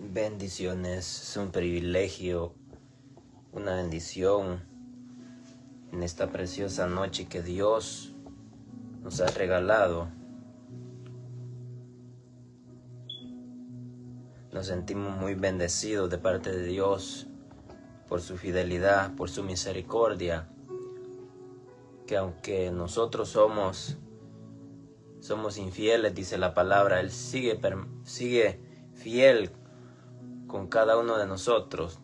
Bendiciones, es un privilegio, una bendición en esta preciosa noche que Dios nos ha regalado. Nos sentimos muy bendecidos de parte de Dios por su fidelidad, por su misericordia, que aunque nosotros somos infieles, dice la palabra, Él sigue fiel con cada uno de nosotros.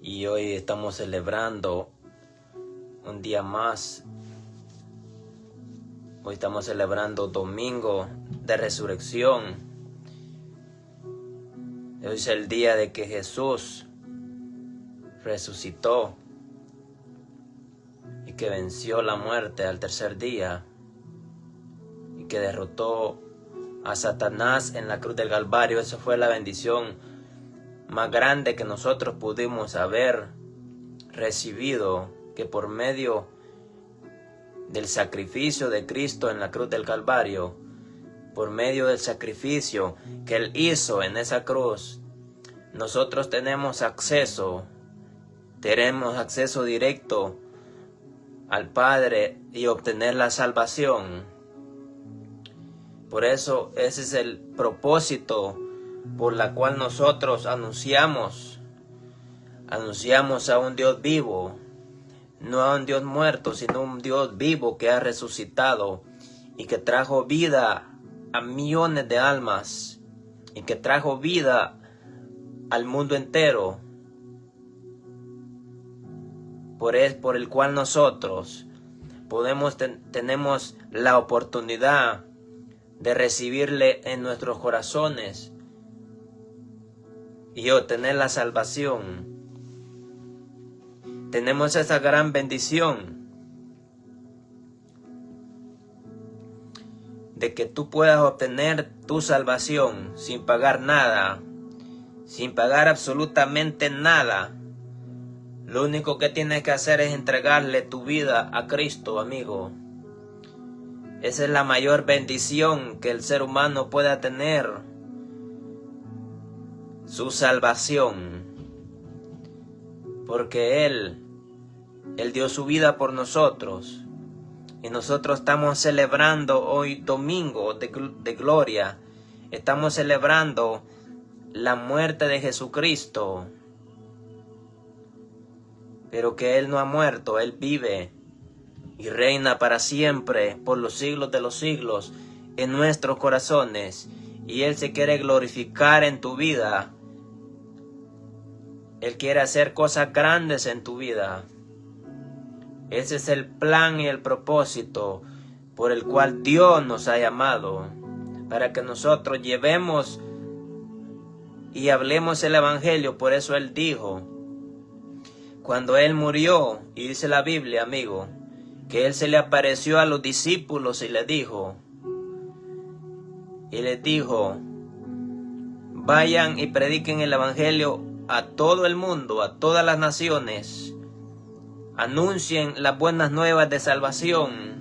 Y hoy estamos celebrando un día más. Hoy estamos celebrando Domingo de Resurrección. Hoy es el día de que Jesús resucitó y que venció la muerte al tercer día y que derrotó a Satanás en la cruz del Calvario. Esa fue la bendición más grande que nosotros pudimos haber recibido, que por medio del sacrificio de Cristo en la cruz del Calvario, por medio del sacrificio que Él hizo en esa cruz, nosotros tenemos acceso directo al Padre y obtener la salvación. Por eso ese es el propósito por la cual nosotros anunciamos a un Dios vivo, no a un Dios muerto, sino un Dios vivo que ha resucitado y que trajo vida a millones de almas y que trajo vida al mundo entero, por el cual nosotros tenemos la oportunidad de recibirle en nuestros corazones y obtener la salvación. Tenemos esa gran bendición de que tú puedas obtener tu salvación sin pagar nada, sin pagar absolutamente nada. Lo único que tienes que hacer es entregarle tu vida a Cristo, amigo. Esa es la mayor bendición que el ser humano pueda tener, su salvación, porque Él dio su vida por nosotros, y nosotros estamos celebrando hoy domingo de gloria, estamos celebrando la muerte de Jesucristo, pero que Él no ha muerto, Él vive y reina para siempre, por los siglos de los siglos, en nuestros corazones. Y Él se quiere glorificar en tu vida. Él quiere hacer cosas grandes en tu vida. Ese es el plan y el propósito por el cual Dios nos ha llamado, para que nosotros llevemos y hablemos el Evangelio. Por eso Él dijo, cuando Él murió, y dice la Biblia, amigo, que Él se le apareció a los discípulos y les dijo, vayan y prediquen el Evangelio a todo el mundo, a todas las naciones, anuncien las buenas nuevas de salvación.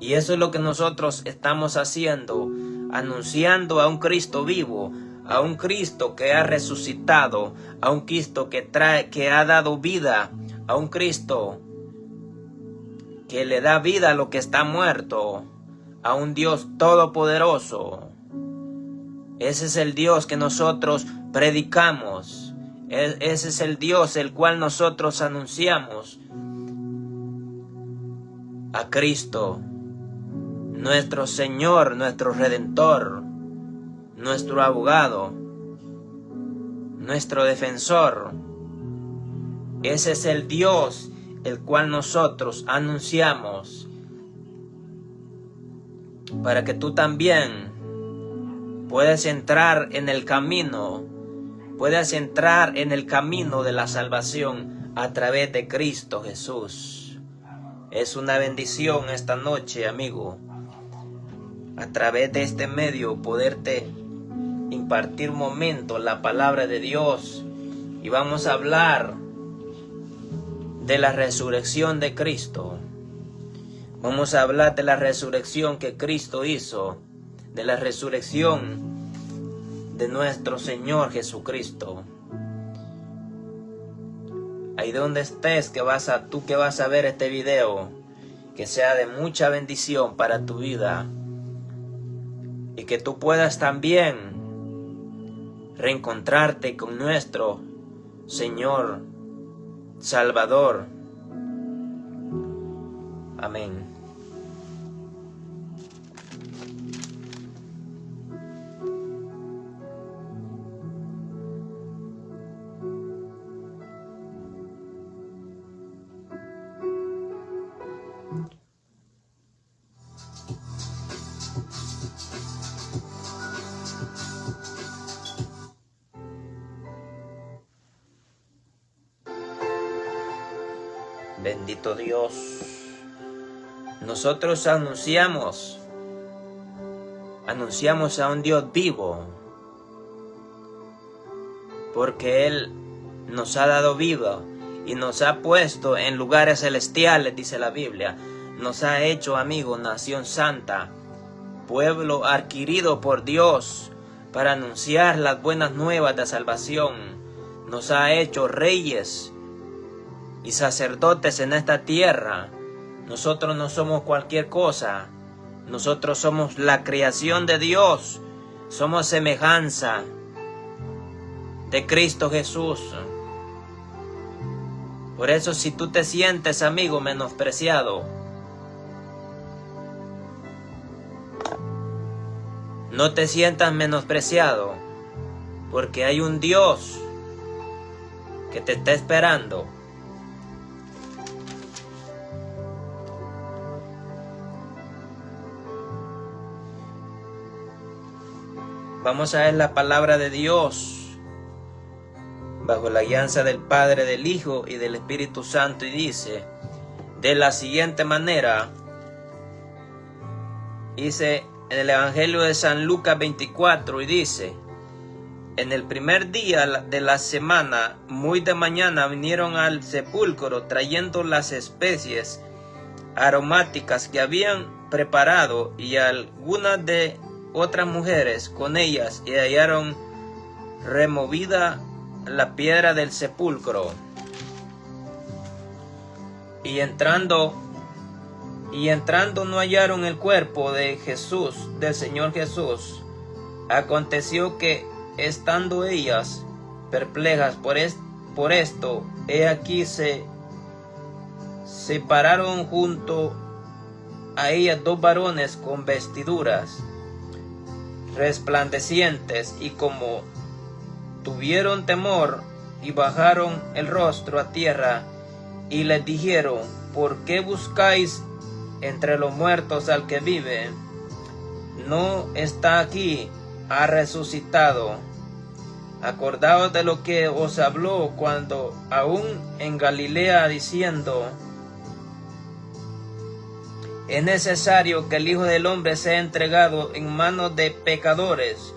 Y eso es lo que nosotros estamos haciendo, anunciando a un Cristo vivo, a un Cristo que ha resucitado, a un Cristo que ha dado vida, a un Cristo que le da vida a lo que está muerto, a un Dios todopoderoso. Ese es el Dios que nosotros predicamos. Ese es el Dios el cual nosotros anunciamos. A Cristo, nuestro Señor, nuestro Redentor, nuestro abogado, nuestro defensor. Ese es el Dios el cual nosotros anunciamos, para que tú también puedas entrar en el camino, de la salvación a través de Cristo Jesús. Es una bendición esta noche, amigo, a través de este medio poderte impartir un momento la palabra de Dios, y vamos a hablar de la resurrección de Cristo. Vamos a hablar de la resurrección que Cristo hizo, de la resurrección de nuestro Señor Jesucristo. Ahí donde estés, tú que vas a ver este video, que sea de mucha bendición para tu vida y que tú puedas también reencontrarte con nuestro Señor Salvador. Amén. Bendito Dios. Nosotros anunciamos a un Dios vivo, porque Él nos ha dado vida y nos ha puesto en lugares celestiales, dice la Biblia. Nos ha hecho, amigos, nación santa, pueblo adquirido por Dios para anunciar las buenas nuevas de salvación. Nos ha hecho reyes y sacerdotes en esta tierra. Nosotros no somos cualquier cosa. Nosotros somos la creación de Dios. Somos semejanza de Cristo Jesús. Por eso, si tú te sientes, amigo, menospreciado, no te sientas menospreciado, porque hay un Dios que te está esperando. Vamos a ver la palabra de Dios bajo la guianza del Padre, del Hijo y del Espíritu Santo, y dice de la siguiente manera. Dice en el Evangelio de San Lucas 24, y dice: en el primer día de la semana, muy de mañana, vinieron al sepulcro trayendo las especies aromáticas que habían preparado, y algunas de otras mujeres con ellas, y hallaron removida la piedra del sepulcro. Y entrando no hallaron el cuerpo de Jesús, del Señor Jesús. Aconteció que, estando ellas perplejas por esto, he aquí se pararon junto a ellas dos varones con vestiduras resplandecientes, y como tuvieron temor, y bajaron el rostro a tierra, y les dijeron: ¿por qué buscáis entre los muertos al que vive? No está aquí, ha resucitado. Acordaos de lo que os habló cuando aún en Galilea, diciendo: es necesario que el Hijo del Hombre sea entregado en manos de pecadores,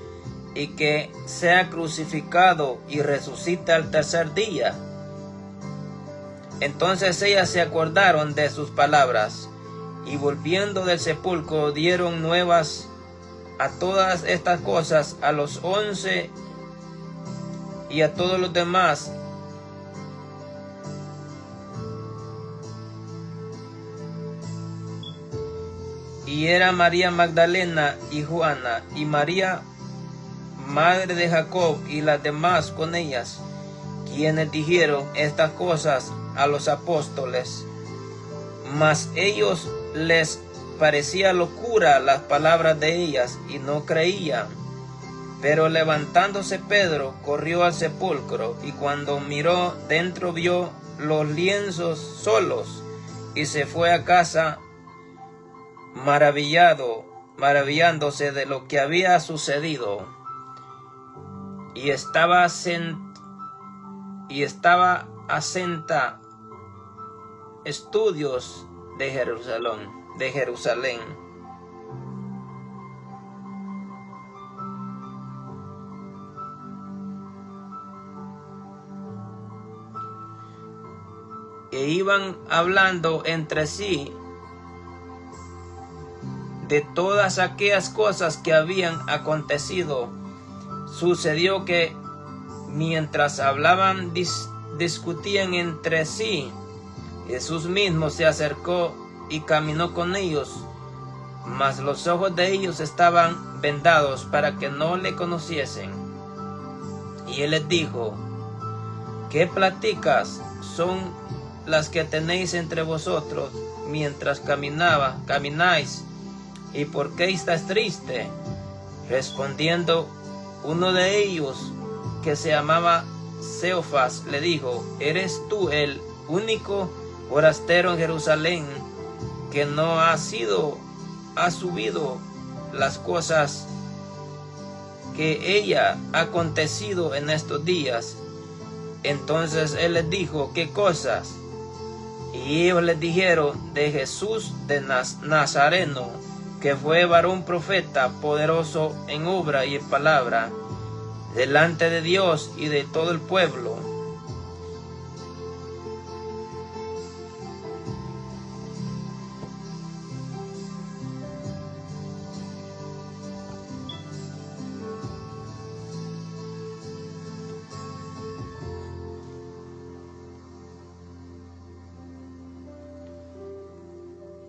y que sea crucificado y resucite al tercer día. Entonces ellas se acordaron de sus palabras, y volviendo del sepulcro dieron nuevas a todas estas cosas a los 11 y a todos los demás. Y era María Magdalena y Juana y María, madre de Jacob, y las demás con ellas, quienes dijeron estas cosas a los apóstoles. Mas ellos les parecía locura las palabras de ellas, y no creían. Pero levantándose Pedro, corrió al sepulcro, y cuando miró dentro vio los lienzos solos, y se fue a casa maravillándose de lo que había sucedido. Y estaba asenta estudios de Jerusalén. E iban hablando entre sí de todas aquellas cosas que habían acontecido sucedió que mientras hablaban, discutían entre sí, Jesús mismo se acercó y caminó con ellos, mas los ojos de ellos estaban vendados para que no le conociesen. Y él les dijo: ¿qué pláticas son las que tenéis entre vosotros mientras camináis? ¿Y por qué estás triste? Respondiendo, uno de ellos, que se llamaba Cleofas, le dijo: ¿eres tú el único forastero en Jerusalén que no ha subido las cosas que ella ha acontecido en estos días? Entonces él les dijo: ¿qué cosas? Y ellos les dijeron: de Jesús de Nazareno, que fue varón profeta, poderoso en obra y en palabra, delante de Dios y de todo el pueblo.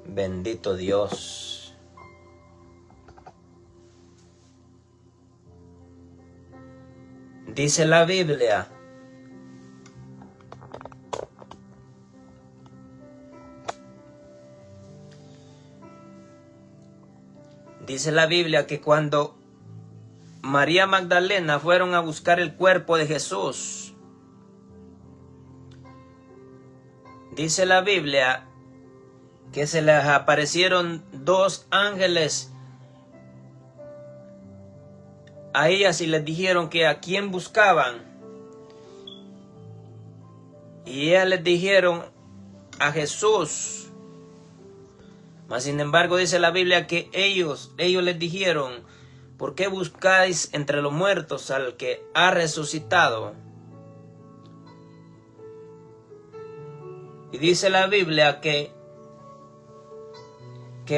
Bendito Dios. Dice la Biblia que cuando María Magdalena fueron a buscar el cuerpo de Jesús, dice la Biblia que se les aparecieron dos ángeles a ellas y les dijeron que a quién buscaban. Y ellas les dijeron: a Jesús. Mas sin embargo dice la Biblia que ellos les dijeron: ¿por qué buscáis entre los muertos al que ha resucitado? Y dice la Biblia que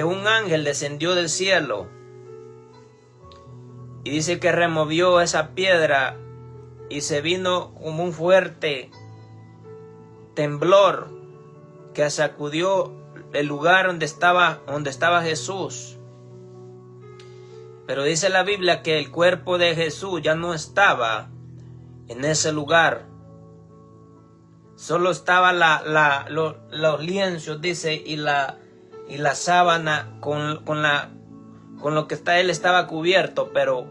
un ángel descendió del cielo y dice que removió esa piedra y se vino como un fuerte temblor que sacudió el lugar donde estaba Jesús. Pero dice la Biblia que el cuerpo de Jesús ya no estaba en ese lugar. Solo estaba los lienzos, dice, y la sábana con lo que él estaba cubierto, pero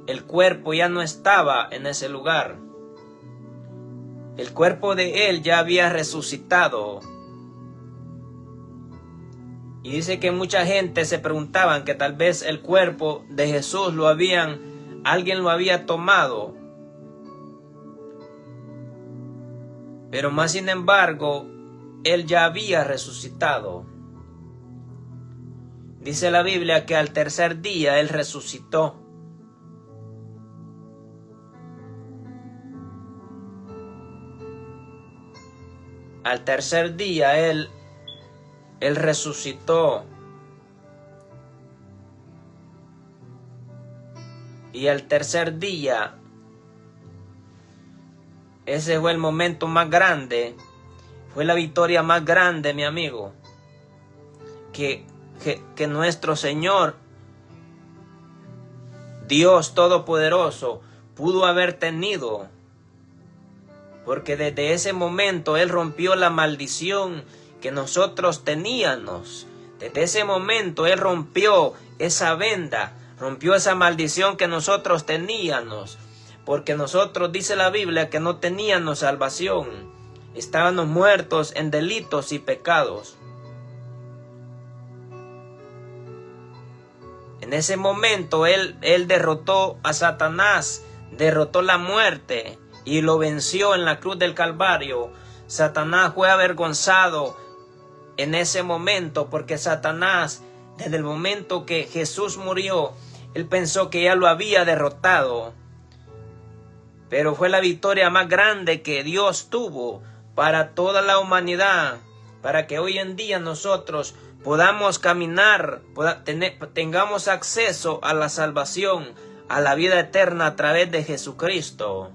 el cuerpo ya no estaba en ese lugar. El cuerpo de él ya había resucitado. Y dice que mucha gente se preguntaban que tal vez el cuerpo de Jesús alguien lo había tomado. Pero más sin embargo, él ya había resucitado. Dice la Biblia que al tercer día él resucitó. Al tercer día él resucitó. Y al tercer día, ese fue el momento más grande, fue la victoria más grande, mi amigo, que nuestro Señor, Dios Todopoderoso, pudo haber tenido. Porque desde ese momento Él rompió la maldición que nosotros teníamos. Desde ese momento Él rompió esa venda, rompió esa maldición que nosotros teníamos. Porque nosotros, dice la Biblia, que no teníamos salvación. Estábamos muertos en delitos y pecados. En ese momento Él derrotó a Satanás, derrotó la muerte y lo venció en la cruz del Calvario. Satanás fue avergonzado en ese momento, porque Satanás, desde el momento que Jesús murió, él pensó que ya lo había derrotado. Pero fue la victoria más grande que Dios tuvo para toda la humanidad, para que hoy en día nosotros podamos caminar, tengamos acceso a la salvación, a la vida eterna a través de Jesucristo.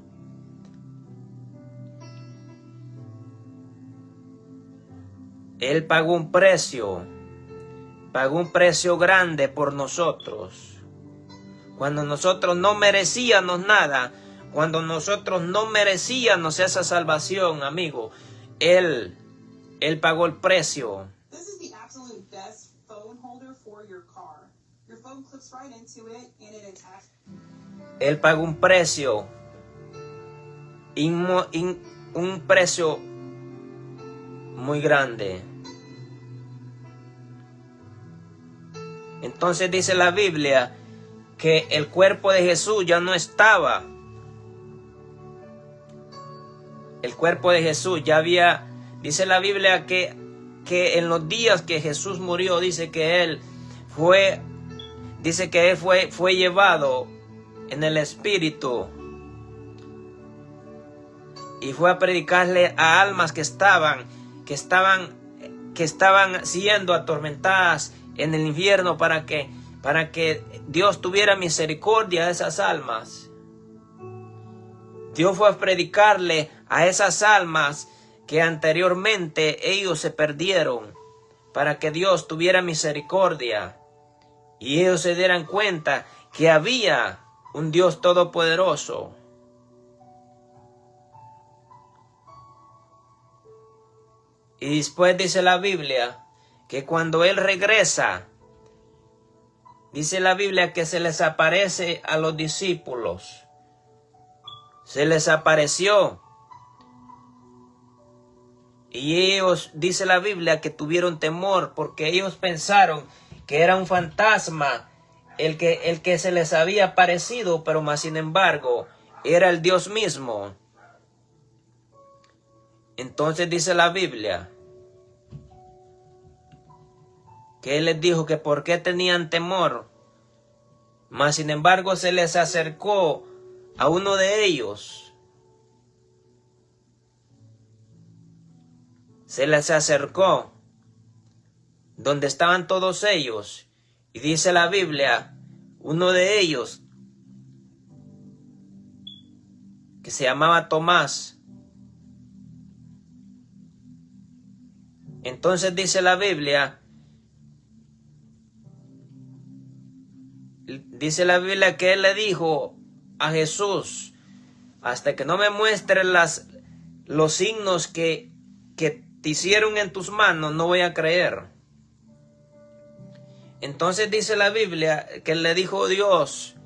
Él pagó un precio grande por nosotros. Cuando nosotros no merecíamos nada, cuando nosotros no merecíamos esa salvación, amigo, Él pagó el precio. Él pagó un precio, un precio muy grande. Entonces dice la Biblia que el cuerpo de Jesús ya no estaba. El cuerpo de Jesús ya había, dice la Biblia que en los días que Jesús murió, dice que él fue llevado en el Espíritu y fue a predicarle a almas que estaban siendo atormentadas en el infierno para que Dios tuviera misericordia de esas almas. Dios fue a predicarle a esas almas que anteriormente ellos se perdieron, para que Dios tuviera misericordia y ellos se dieran cuenta que había un Dios todopoderoso. Y después dice la Biblia que cuando Él regresa, dice la Biblia que se les aparece a los discípulos. Se les apareció. Y ellos, dice la Biblia, que tuvieron temor porque ellos pensaron que era un fantasma el que se les había aparecido, pero más sin embargo era el Dios mismo. Entonces dice la Biblia que Él les dijo que por qué tenían temor. Mas sin embargo se les acercó a uno de ellos. Se les acercó donde estaban todos ellos. Y dice la Biblia, uno de ellos, que se llamaba Tomás. Entonces dice la Biblia que él le dijo a Jesús, hasta que no me muestres los signos que te hicieron en tus manos, no voy a creer. Entonces dice la Biblia que le dijo Dios,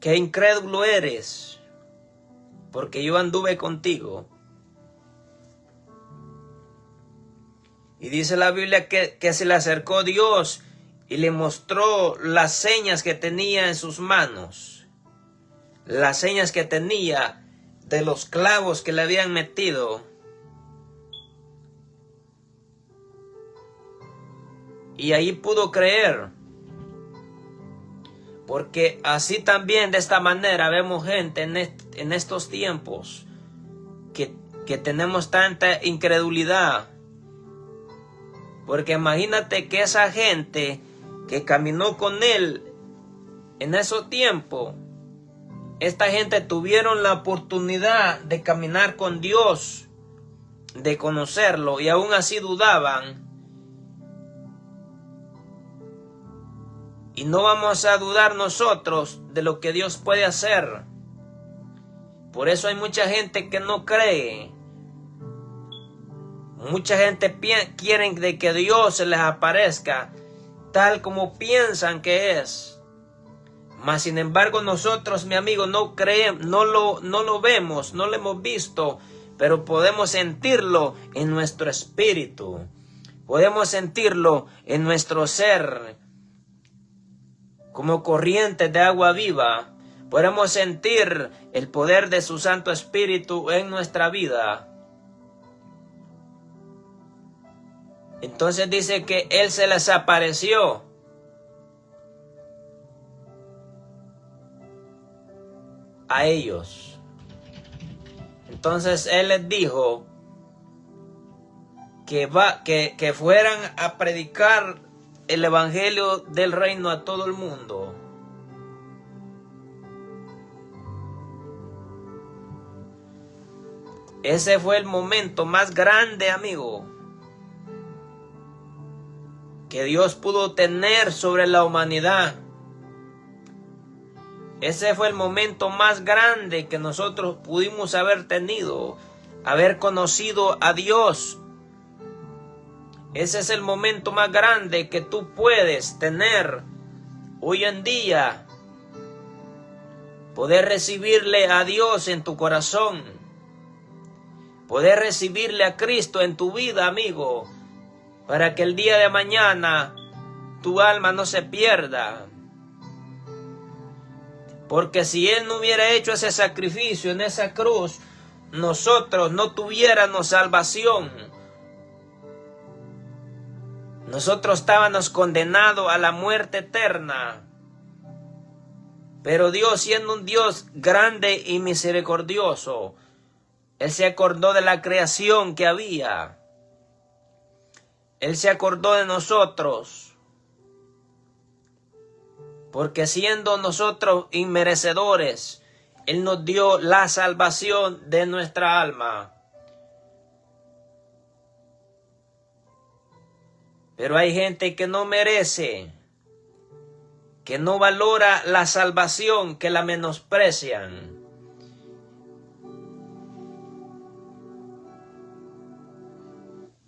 qué incrédulo eres, porque yo anduve contigo. Y dice la Biblia que se le acercó Dios y le mostró las señas que tenía en sus manos. Las señas que tenía de los clavos que le habían metido. Y ahí pudo creer. Porque así también, de esta manera, vemos gente en estos tiempos que tenemos tanta incredulidad. Porque imagínate que esa gente que caminó con Él en esos tiempos, esta gente tuvieron la oportunidad de caminar con Dios, de conocerlo, y aún así dudaban. Y no vamos a dudar nosotros de lo que Dios puede hacer. Por eso hay mucha gente que no cree. Mucha gente quiere de que Dios se les aparezca tal como piensan que es. Mas sin embargo nosotros, mi amigo, no creemos, no lo vemos, no lo hemos visto, pero podemos sentirlo en nuestro espíritu. Podemos sentirlo en nuestro ser. Como corrientes de agua viva, podemos sentir el poder de su Santo Espíritu en nuestra vida. Entonces dice que Él se les apareció. A ellos. Entonces Él les dijo que fueran a predicar el evangelio del reino a todo el mundo. Ese fue el momento más grande, amigo, que Dios pudo tener sobre la humanidad. Ese fue el momento más grande que nosotros pudimos haber tenido, haber conocido a Dios. Ese es el momento más grande que tú puedes tener hoy en día. Poder recibirle a Dios en tu corazón. Poder recibirle a Cristo en tu vida, amigo, para que el día de mañana tu alma no se pierda. Porque si Él no hubiera hecho ese sacrificio en esa cruz, nosotros no tuviéramos salvación. Nosotros estábamos condenados a la muerte eterna. Pero Dios, siendo un Dios grande y misericordioso, Él se acordó de la creación que había. Él se acordó de nosotros. Porque siendo nosotros inmerecedores, Él nos dio la salvación de nuestra alma. Pero hay gente que no merece, que no valora la salvación, que la menosprecian.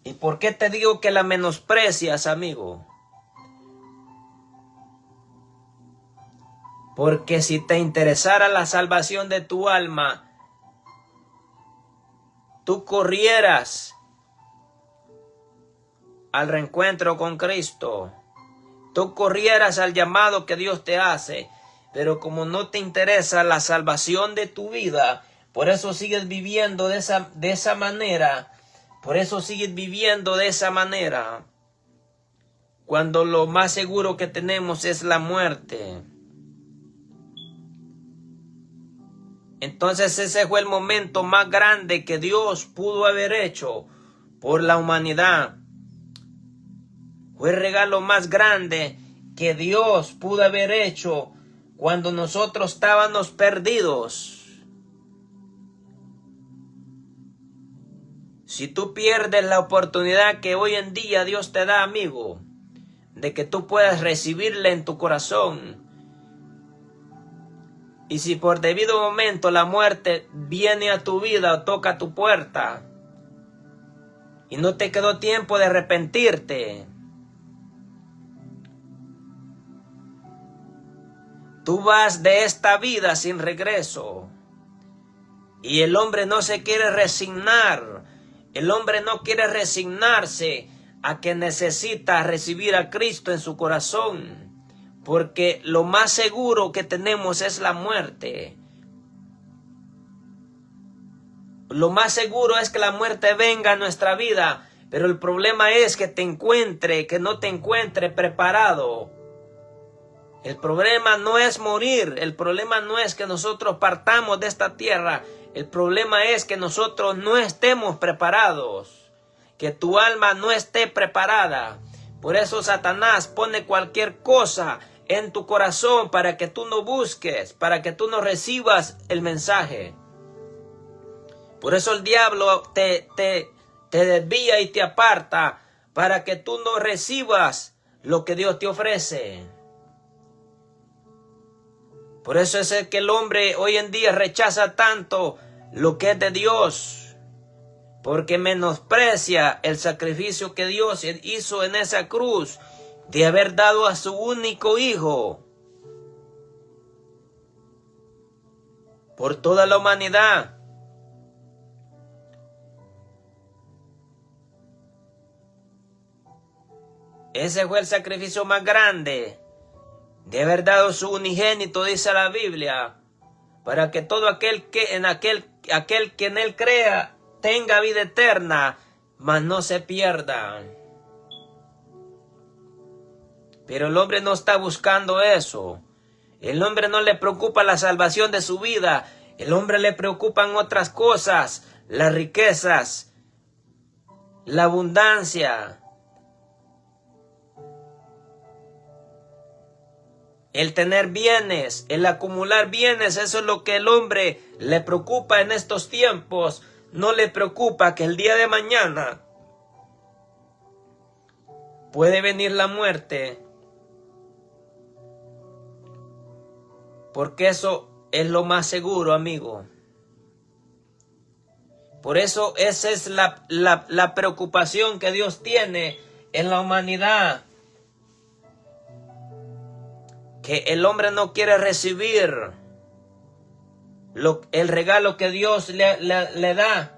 ¿Y por qué te digo que la menosprecias, amigo? Porque si te interesara la salvación de tu alma, tú corrieras al reencuentro con Cristo. Tú corrieras al llamado que Dios te hace. Pero como no te interesa la salvación de tu vida, por eso sigues viviendo de esa manera. Por eso sigues viviendo de esa manera. Cuando lo más seguro que tenemos es la muerte. Entonces ese fue el momento más grande que Dios pudo haber hecho por la humanidad. Fue el regalo más grande que Dios pudo haber hecho cuando nosotros estábamos perdidos. Si tú pierdes la oportunidad que hoy en día Dios te da, amigo, de que tú puedas recibirle en tu corazón, y si por debido momento la muerte viene a tu vida o toca a tu puerta y no te quedó tiempo de arrepentirte, tú vas de esta vida sin regreso. Y el hombre no se quiere resignar. El hombre no quiere resignarse a que necesita recibir a Cristo en su corazón. Porque lo más seguro que tenemos es la muerte. Lo más seguro es que la muerte venga a nuestra vida. Pero el problema es que no te encuentre preparado. El problema no es morir. El problema no es que nosotros partamos de esta tierra. El problema es que nosotros no estemos preparados. Que tu alma no esté preparada. Por eso Satanás pone cualquier cosa en tu corazón para que tú no busques, para que tú no recibas el mensaje. Por eso el diablo te desvía y te aparta para que tú no recibas lo que Dios te ofrece. Por eso es que el hombre hoy en día rechaza tanto lo que es de Dios, porque menosprecia el sacrificio que Dios hizo en esa cruz de haber dado a su único hijo por toda la humanidad. Ese fue el sacrificio más grande, de haber dado su unigénito, dice la Biblia, para que todo aquel que en él crea tenga vida eterna, mas no se pierda. Pero el hombre no está buscando eso. El hombre no le preocupa la salvación de su vida. El hombre le preocupan otras cosas, las riquezas, la abundancia, el tener bienes, el acumular bienes. Eso es lo que el hombre le preocupa en estos tiempos. no le preocupa que el día de mañana puede venir la muerte, porque eso es lo más seguro, amigo. Por eso esa es la preocupación que Dios tiene en la humanidad. Que el hombre no quiere recibir el regalo que Dios le da.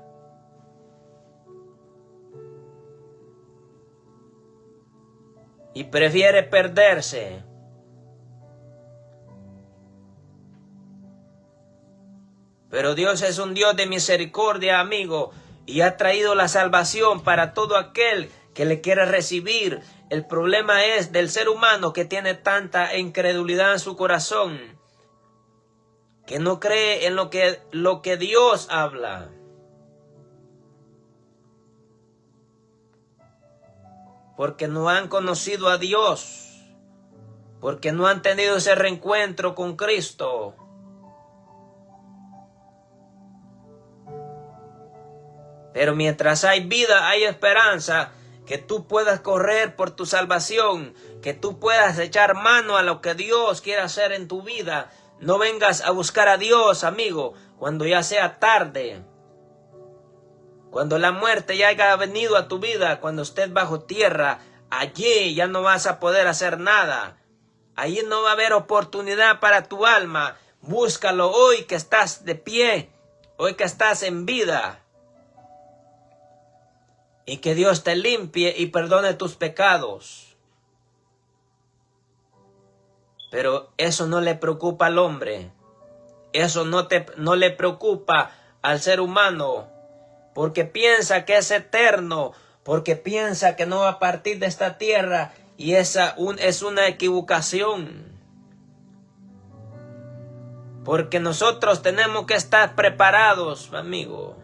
Y prefiere perderse. Pero Dios es un Dios de misericordia, amigo, y ha traído la salvación para todo aquel que le quiere recibir. El problema es del ser humano que tiene tanta incredulidad en su corazón, que no cree en lo que Dios habla. Porque no han conocido a Dios, porque no han tenido ese reencuentro con Cristo. Pero mientras hay vida, hay esperanza, que tú puedas correr por tu salvación, que tú puedas echar mano a lo que Dios quiere hacer en tu vida. No vengas a buscar a Dios, amigo, cuando ya sea tarde. Cuando la muerte ya haya venido a tu vida, cuando estés bajo tierra, allí ya no vas a poder hacer nada. Allí no va a haber oportunidad para tu alma. Búscalo hoy que estás de pie, hoy que estás en vida. Y que Dios te limpie y perdone tus pecados. Pero eso no le preocupa al hombre. Eso no le preocupa al ser humano. Porque piensa que es eterno. Porque piensa que no va a partir de esta tierra. Y esa es una equivocación. Porque nosotros tenemos que estar preparados, amigo.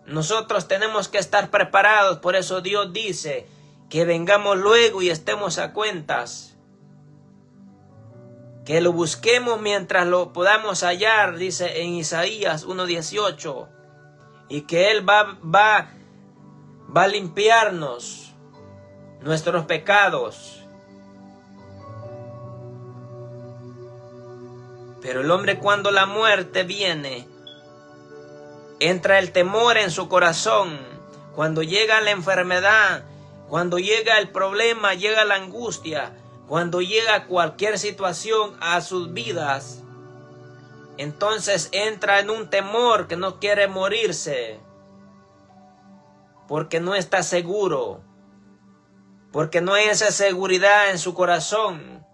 Nosotros tenemos que estar preparados. Por eso Dios dice que vengamos luego y estemos a cuentas. Que lo busquemos mientras lo podamos hallar, dice en Isaías 1:18. Y que Él va a limpiarnos nuestros pecados. Pero el hombre, cuando la muerte viene, entra el temor en su corazón. Cuando llega la enfermedad, cuando llega el problema, llega la angustia, cuando llega cualquier situación a sus vidas, entonces entra en un temor que no quiere morirse, porque no está seguro, porque no hay esa seguridad en su corazón,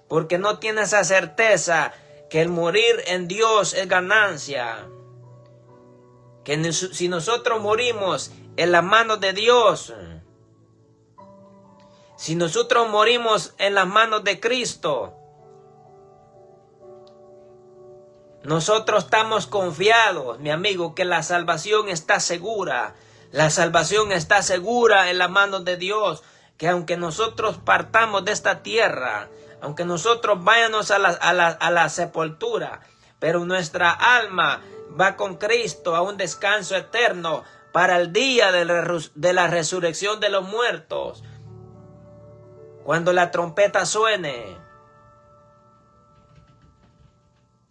porque no tiene esa certeza que el morir en Dios es ganancia. Que si nosotros morimos en las manos de Dios, si nosotros morimos en las manos de Cristo, nosotros estamos confiados, mi amigo, que la salvación está segura. La salvación está segura en las manos de Dios. Que aunque nosotros partamos de esta tierra, aunque nosotros vayamos a la sepultura, pero nuestra alma va con Cristo a un descanso eterno para el día de la resurrección de los muertos. Cuando la trompeta suene.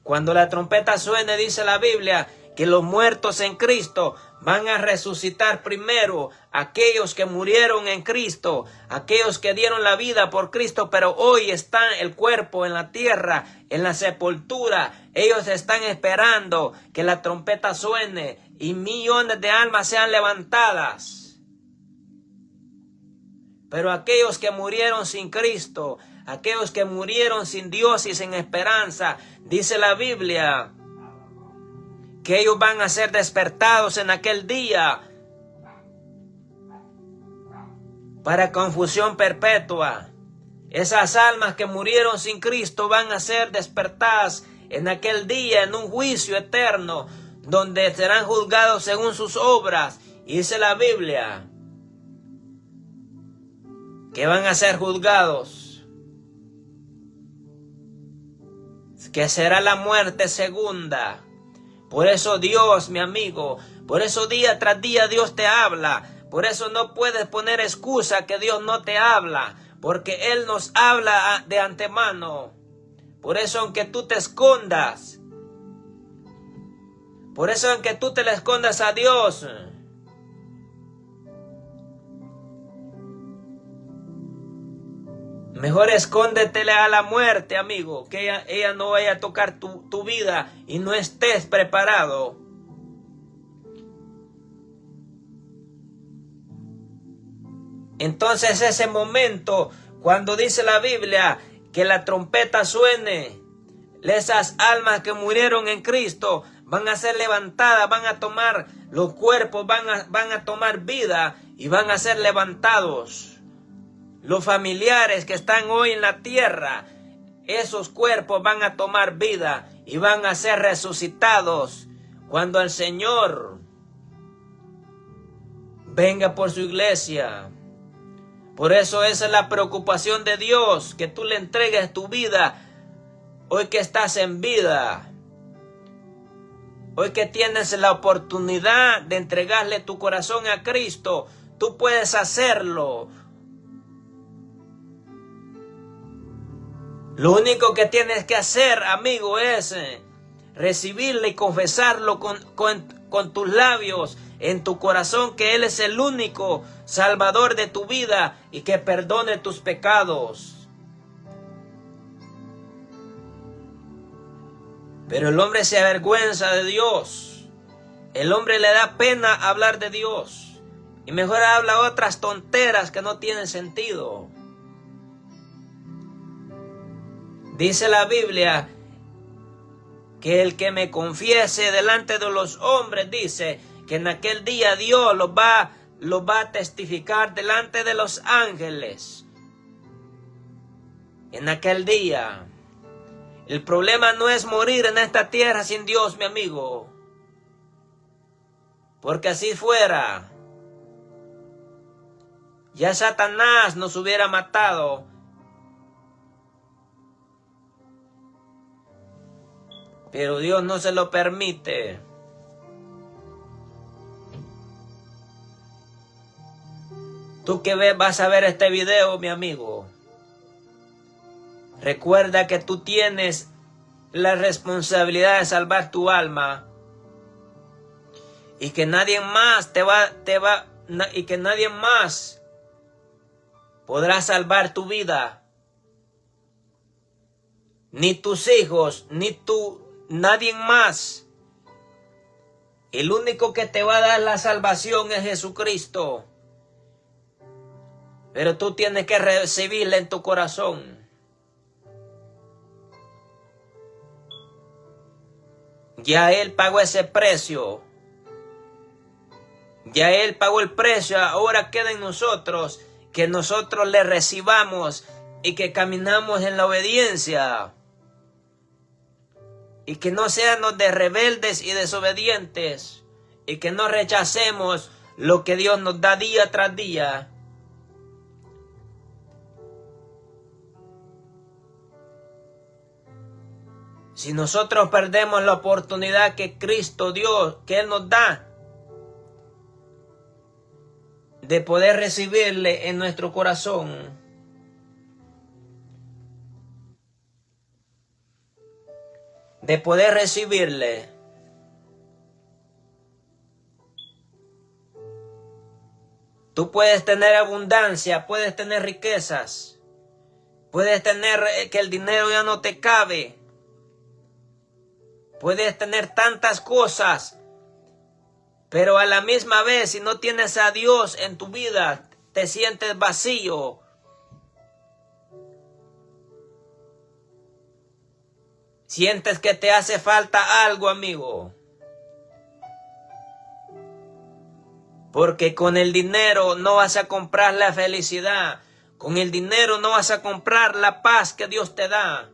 Cuando la trompeta suene, dice la Biblia, que los muertos en Cristo van a resucitar primero. Aquellos que murieron en Cristo, aquellos que dieron la vida por Cristo, pero hoy están el cuerpo en la tierra, en la sepultura. Ellos están esperando que la trompeta suene y millones de almas sean levantadas. Pero aquellos que murieron sin Cristo, aquellos que murieron sin Dios y sin esperanza, dice la Biblia, que ellos van a ser despertados en aquel día para confusión perpetua. Esas almas que murieron sin Cristo van a ser despertadas en aquel día en un juicio eterno, donde serán juzgados según sus obras. Y dice la Biblia que van a ser juzgados, que será la muerte segunda. Por eso Dios, mi amigo, por eso día tras día Dios te habla. Por eso no puedes poner excusa que Dios no te habla, porque Él nos habla de antemano. Por eso aunque tú te escondas, por eso aunque tú te le escondas a Dios, mejor escóndetele a la muerte, amigo, que ella no vaya a tocar tu vida y no estés preparado. Entonces ese momento, cuando dice la Biblia que la trompeta suene, esas almas que murieron en Cristo van a ser levantadas, van a tomar los cuerpos, van a tomar vida y van a ser levantados. Los familiares que están hoy en la tierra, esos cuerpos van a tomar vida y van a ser resucitados cuando el Señor venga por su iglesia. Por eso esa es la preocupación de Dios, que tú le entregues tu vida hoy que estás en vida. Hoy que tienes la oportunidad de entregarle tu corazón a Cristo, tú puedes hacerlo. Lo único que tienes que hacer, amigo, es recibirle y confesarlo con tus labios, en tu corazón, que Él es el único Salvador de tu vida y que perdone tus pecados. Pero el hombre se avergüenza de Dios. El hombre le da pena hablar de Dios. Y mejor habla otras tonteras que no tienen sentido. Dice la Biblia que el que me confiese delante de los hombres, dice que en aquel día Dios lo va a testificar delante de los ángeles. En aquel día. El problema no es morir en esta tierra sin Dios, mi amigo. Porque así fuera, ya Satanás nos hubiera matado. Pero Dios no se lo permite. Tú que vas a ver este video, mi amigo, recuerda que tú tienes la responsabilidad de salvar tu alma y que nadie más y que nadie más podrá salvar tu vida. Ni tus hijos, nadie más. El único que te va a dar la salvación es Jesucristo. Pero tú tienes que recibirla en tu corazón. Ya Él pagó ese precio. Ya Él pagó el precio. Ahora queda en nosotros que nosotros le recibamos y que caminamos en la obediencia. Y que no seamos de rebeldes y desobedientes. Y que no rechacemos lo que Dios nos da día tras día. Si nosotros perdemos la oportunidad que Cristo Dios, que Él nos da, de poder recibirle en nuestro corazón, de poder recibirle, tú puedes tener abundancia, puedes tener riquezas, puedes tener que el dinero ya no te cabe. Puedes tener tantas cosas, pero a la misma vez, si no tienes a Dios en tu vida, te sientes vacío. Sientes que te hace falta algo, amigo. Porque con el dinero no vas a comprar la felicidad. Con el dinero no vas a comprar la paz que Dios te da.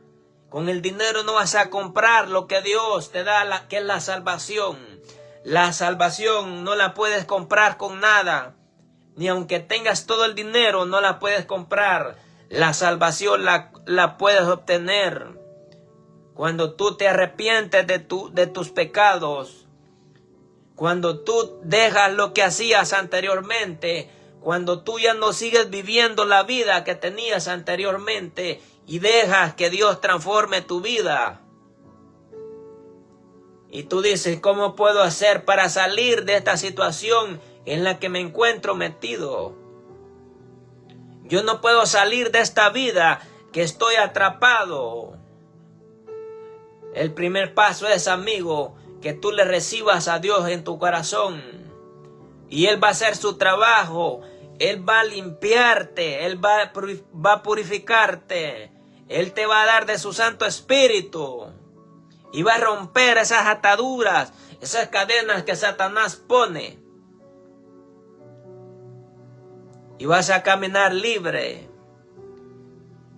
Con el dinero no vas a comprar lo que Dios te da, que es la salvación. La salvación no la puedes comprar con nada. Ni aunque tengas todo el dinero, no la puedes comprar. La salvación la puedes obtener cuando tú te arrepientes de tus pecados, cuando tú dejas lo que hacías anteriormente, cuando tú ya no sigues viviendo la vida que tenías anteriormente y dejas que Dios transforme tu vida. Y tú dices, ¿cómo puedo hacer para salir de esta situación en la que me encuentro metido? Yo no puedo salir de esta vida que estoy atrapado. El primer paso es, amigo, que tú le recibas a Dios en tu corazón. Y Él va a hacer su trabajo. Él va a limpiarte. Él va a purificarte. Él te va a dar de su Santo Espíritu. Y va a romper esas ataduras, esas cadenas que Satanás pone. Y vas a caminar libre.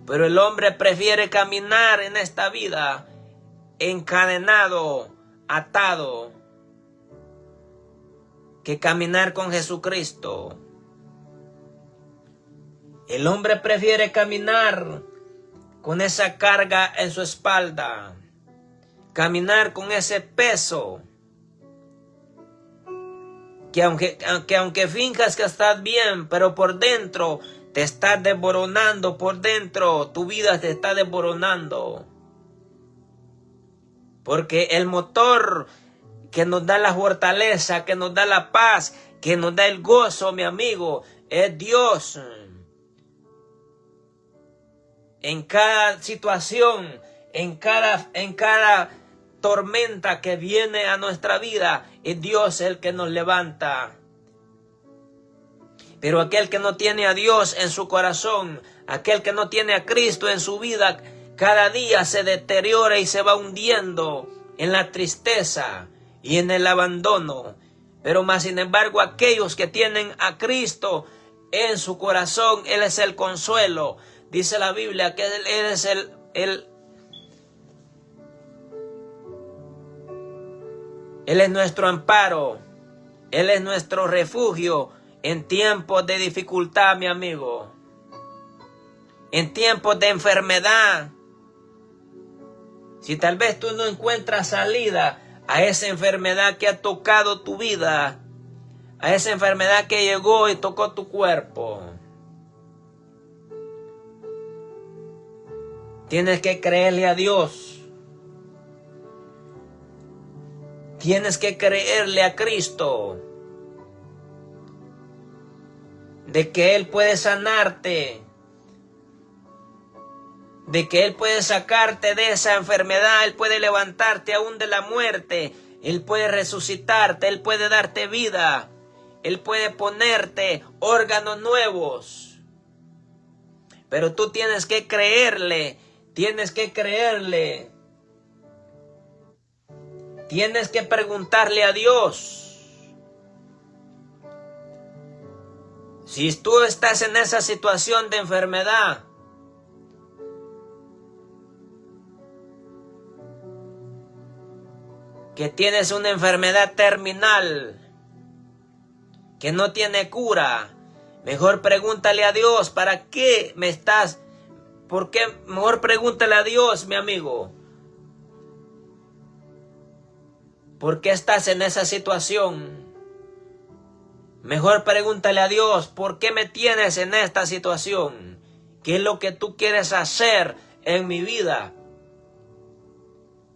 Pero el hombre prefiere caminar en esta vida encadenado, atado, que caminar con Jesucristo. El hombre prefiere caminar con esa carga en su espalda, caminar con ese peso, que aunque finjas que estás bien, pero por dentro te estás desboronando, por dentro tu vida te está desboronando. Porque el motor que nos da la fortaleza, que nos da la paz, que nos da el gozo, mi amigo, es Dios. En cada situación, en cada tormenta que viene a nuestra vida, es Dios el que nos levanta. Pero aquel que no tiene a Dios en su corazón, aquel que no tiene a Cristo en su vida, cada día se deteriora y se va hundiendo en la tristeza y en el abandono. Pero más sin embargo, aquellos que tienen a Cristo en su corazón, Él es el consuelo. Dice la Biblia que Él es Él es nuestro amparo. Él es nuestro refugio en tiempos de dificultad, mi amigo. En tiempos de enfermedad. Si tal vez tú no encuentras salida a esa enfermedad que ha tocado tu vida, a esa enfermedad que llegó y tocó tu cuerpo, tienes que creerle a Dios. Tienes que creerle a Cristo de que Él puede sanarte, de que Él puede sacarte de esa enfermedad, Él puede levantarte aún de la muerte, Él puede resucitarte, Él puede darte vida, Él puede ponerte órganos nuevos. Pero tú tienes que creerle, tienes que creerle. Tienes que preguntarle a Dios. Si tú estás en esa situación de enfermedad, que tienes una enfermedad terminal, que no tiene cura, mejor pregúntale a Dios, ¿para qué me estás? ¿Por qué? Mejor pregúntale a Dios, mi amigo. ¿Por qué estás en esa situación? Mejor pregúntale a Dios, ¿por qué me tienes en esta situación? ¿Qué es lo que tú quieres hacer en mi vida?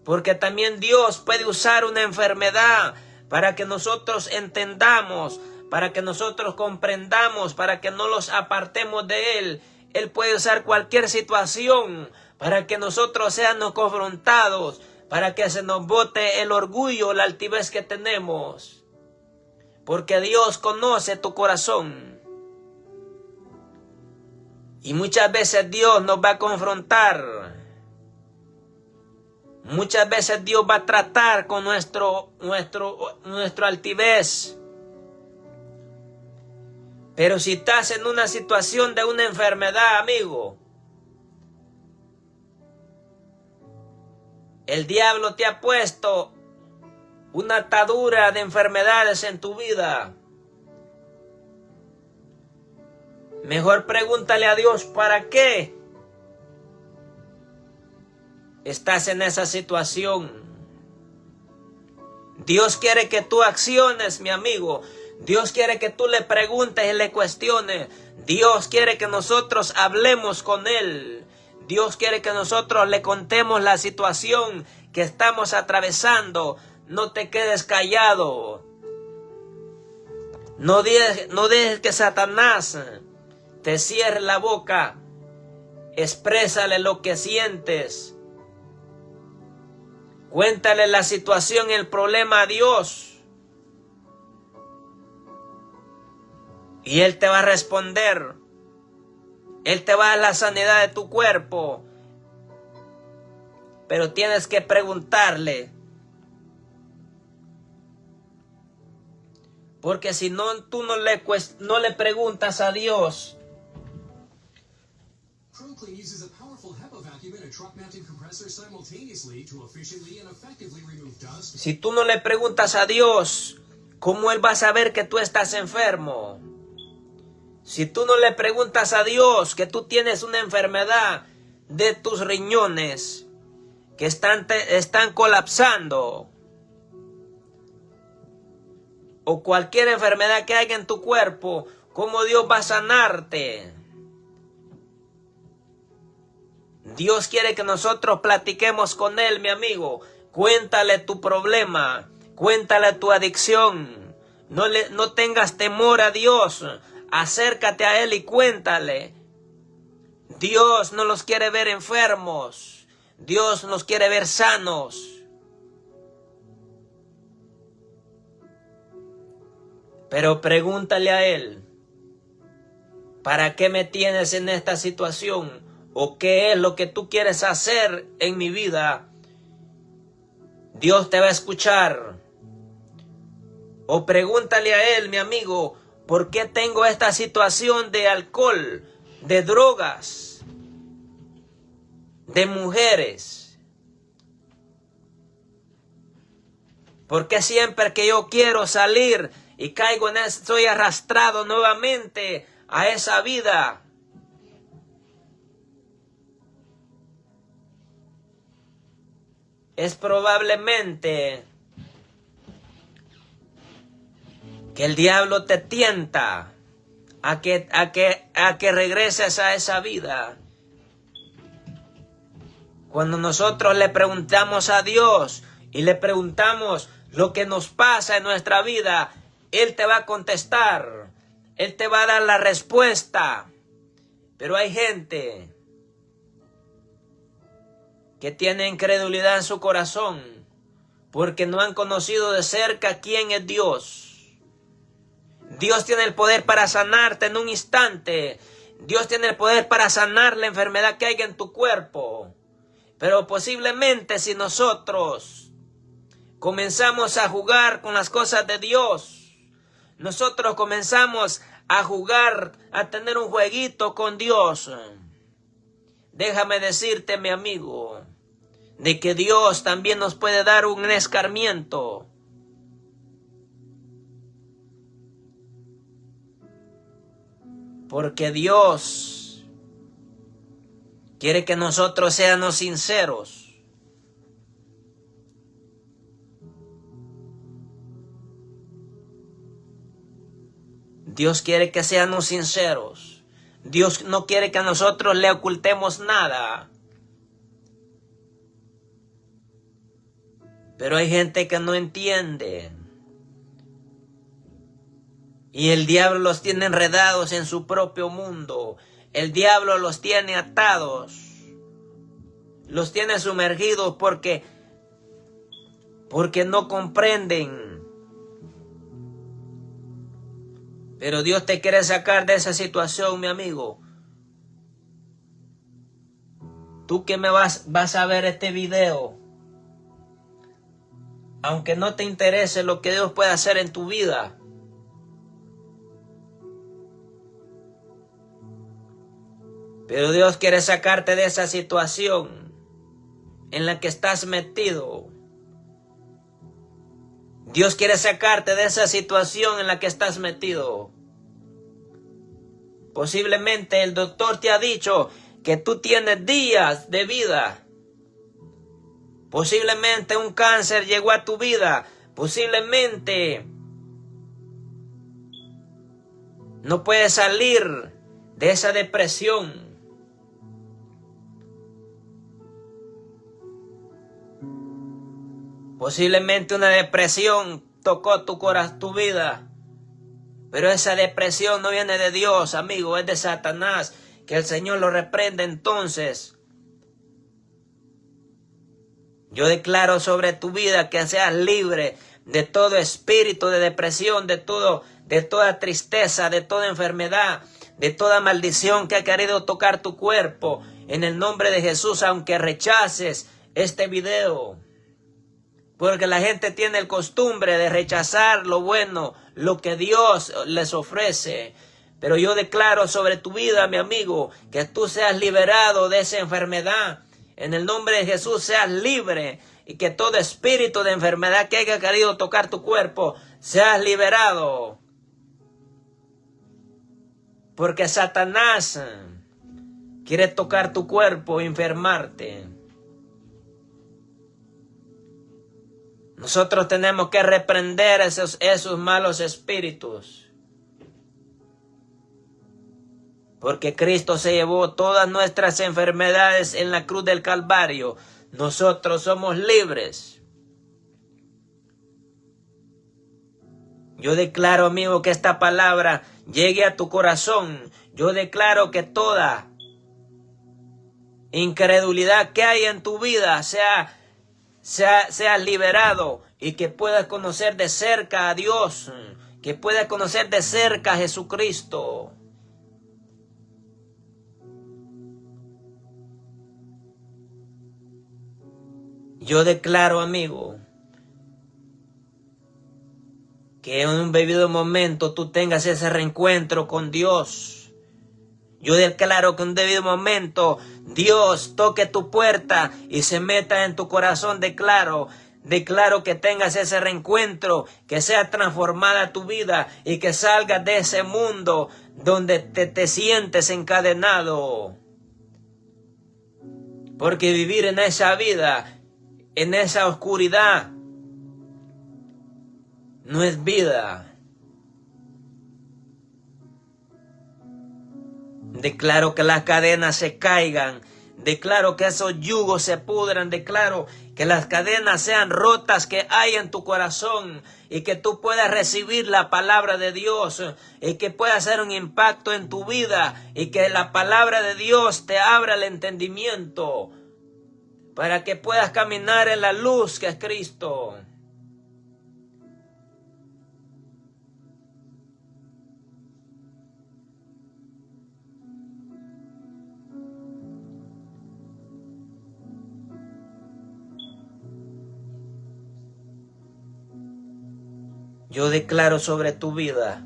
Porque también Dios puede usar una enfermedad para que nosotros entendamos, para que nosotros comprendamos, para que no los apartemos de Él. Él puede usar cualquier situación para que nosotros seamos confrontados, para que se nos bote el orgullo, la altivez que tenemos. Porque Dios conoce tu corazón. Y muchas veces Dios nos va a confrontar. Muchas veces Dios va a tratar con nuestro altivez. Pero si estás en una situación de una enfermedad, amigo, el diablo te ha puesto una atadura de enfermedades en tu vida. Mejor pregúntale a Dios, ¿para qué? estás en esa situación. Dios quiere que tú acciones, mi amigo. Dios quiere que tú le preguntes y le cuestiones. Dios quiere que nosotros hablemos con Él. Dios quiere que nosotros le contemos la situación que estamos atravesando. No te quedes callado. No dejes que Satanás te cierre la boca. Exprésale lo que sientes. Cuéntale la situación, el problema a Dios. Y Él te va a responder. Él te va a dar la sanidad de tu cuerpo. Pero tienes que preguntarle. Porque si no, tú no le preguntas a Dios. Si tú no le preguntas a Dios, ¿cómo Él va a saber que tú estás enfermo? Si tú no le preguntas a Dios que tú tienes una enfermedad de tus riñones que están colapsando, o cualquier enfermedad que haya en tu cuerpo, ¿cómo Dios va a sanarte? Dios quiere que nosotros platiquemos con Él, mi amigo. Cuéntale tu problema, cuéntale tu adicción. No tengas temor a Dios. Acércate a Él y cuéntale. Dios no los quiere ver enfermos. Dios nos quiere ver sanos. Pero pregúntale a Él, ¿para qué me tienes en esta situación? ¿O qué es lo que tú quieres hacer en mi vida? Dios te va a escuchar. O pregúntale a Él, mi amigo, ¿por qué tengo esta situación de alcohol, de drogas, de mujeres? ¿Por qué siempre que yo quiero salir y caigo en eso, soy arrastrado nuevamente a esa vida? Es probablemente que el diablo te tienta a que regreses a esa vida. Cuando nosotros le preguntamos a Dios y le preguntamos lo que nos pasa en nuestra vida, Él te va a contestar. Él te va a dar la respuesta. Pero hay gente que tiene incredulidad en su corazón porque no han conocido de cerca quién es Dios. Dios tiene el poder para sanarte en un instante. Dios tiene el poder para sanar la enfermedad que haya en tu cuerpo. Pero posiblemente si nosotros comenzamos a jugar con las cosas de Dios, nosotros comenzamos a jugar, a tener un jueguito con Dios, déjame decirte, mi amigo, de que Dios también nos puede dar un escarmiento. Porque Dios quiere que nosotros seamos sinceros. Dios quiere que seamos sinceros. Dios no quiere que nosotros le ocultemos nada. Pero hay gente que no entiende. Y el diablo los tiene enredados en su propio mundo. El diablo los tiene atados. Los tiene sumergidos porque no comprenden. Pero Dios te quiere sacar de esa situación, mi amigo. Tú que me vas a ver este video, aunque no te interese lo que Dios puede hacer en tu vida, pero Dios quiere sacarte de esa situación en la que estás metido. Dios quiere sacarte de esa situación en la que estás metido. Posiblemente el doctor te ha dicho que tú tienes días de vida. Posiblemente un cáncer llegó a tu vida. Posiblemente no puedes salir de esa depresión. Posiblemente una depresión tocó tu vida. Pero esa depresión no viene de Dios, amigo, es de Satanás. Que el Señor lo reprenda entonces. Yo declaro sobre tu vida que seas libre de todo espíritu de depresión, de toda tristeza, de toda enfermedad, de toda maldición que ha querido tocar tu cuerpo. En el nombre de Jesús, aunque rechaces este video. Porque la gente tiene el costumbre de rechazar lo bueno, lo que Dios les ofrece. Pero yo declaro sobre tu vida, mi amigo, que tú seas liberado de esa enfermedad. En el nombre de Jesús seas libre y que todo espíritu de enfermedad que haya querido tocar tu cuerpo, seas liberado. Porque Satanás quiere tocar tu cuerpo e enfermarte. Nosotros tenemos que reprender esos malos espíritus. Porque Cristo se llevó todas nuestras enfermedades en la cruz del Calvario. Nosotros somos libres. Yo declaro, amigo, que esta palabra llegue a tu corazón. Yo declaro que toda incredulidad que hay en tu vida sea liberado y que puedas conocer de cerca a Dios, que puedas conocer de cerca a Jesucristo. Yo declaro, amigo, que en un debido momento tú tengas ese reencuentro con Dios. Yo declaro que en un debido momento Dios toque tu puerta y se meta en tu corazón. Declaro que tengas ese reencuentro, que sea transformada tu vida y que salgas de ese mundo donde te sientes encadenado. Porque vivir en esa vida, en esa oscuridad, no es vida. Declaro que las cadenas se caigan. Declaro que esos yugos se pudran. Declaro que las cadenas sean rotas que hay en tu corazón y que tú puedas recibir la palabra de Dios y que pueda hacer un impacto en tu vida y que la palabra de Dios te abra el entendimiento para que puedas caminar en la luz que es Cristo. Yo declaro sobre tu vida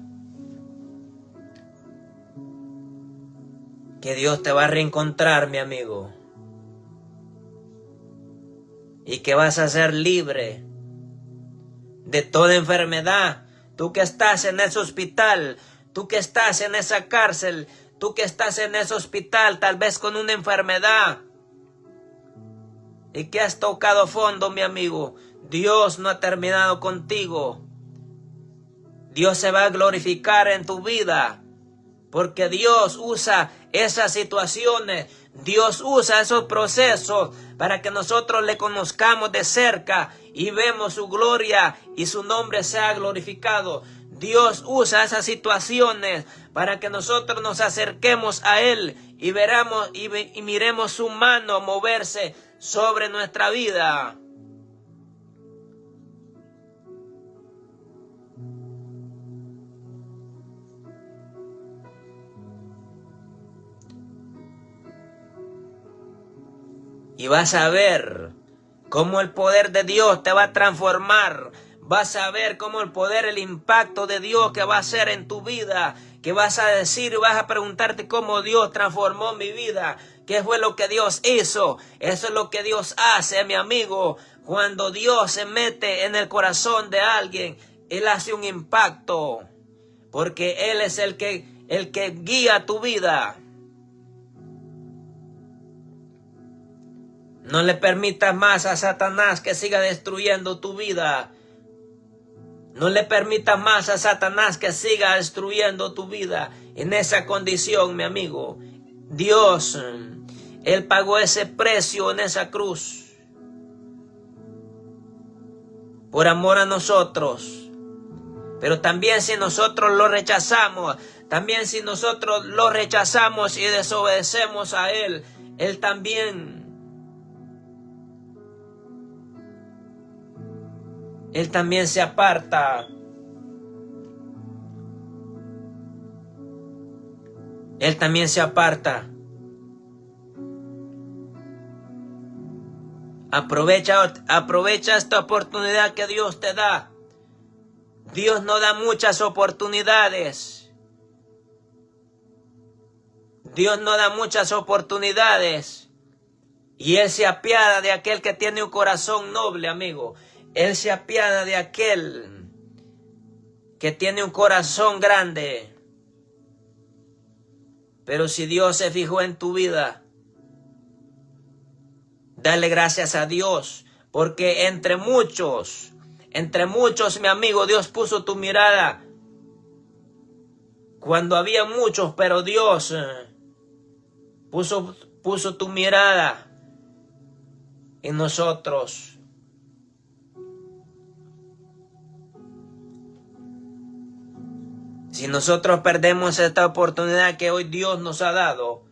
que Dios te va a reencontrar, mi amigo, y que vas a ser libre de toda enfermedad. Tú que estás en ese hospital, tú que estás en esa cárcel, tú que estás en ese hospital, tal vez con una enfermedad, y que has tocado fondo, mi amigo, Dios no ha terminado contigo. Dios se va a glorificar en tu vida, porque Dios usa esas situaciones, Dios usa esos procesos para que nosotros le conozcamos de cerca y vemos su gloria y su nombre sea glorificado. Dios usa esas situaciones para que nosotros nos acerquemos a Él y veramos y miremos su mano moverse sobre nuestra vida. Y vas a ver cómo el poder de Dios te va a transformar. Vas a ver cómo el poder, el impacto de Dios que va a hacer en tu vida. Que vas a decir y vas a preguntarte cómo Dios transformó mi vida. ¿Qué fue lo que Dios hizo? Eso es lo que Dios hace, mi amigo. Cuando Dios se mete en el corazón de alguien, Él hace un impacto. Porque Él es el que guía tu vida. No le permitas más a Satanás que siga destruyendo tu vida. No le permitas más a Satanás que siga destruyendo tu vida en esa condición, mi amigo. Dios, Él pagó ese precio en esa cruz por amor a nosotros. Pero también si nosotros lo rechazamos, también si nosotros lo rechazamos y desobedecemos a Él, Él también se aparta. Él también se aparta. Aprovecha esta oportunidad que Dios te da. Dios no da muchas oportunidades. Dios no da muchas oportunidades. Y Él se apiada de aquel que tiene un corazón noble, amigo. Él se apiada de aquel que tiene un corazón grande. Pero si Dios se fijó en tu vida, dale gracias a Dios, porque entre muchos, mi amigo, Dios puso tu mirada. Cuando había muchos, pero Dios puso tu mirada en nosotros. Si nosotros perdemos esta oportunidad que hoy Dios nos ha dado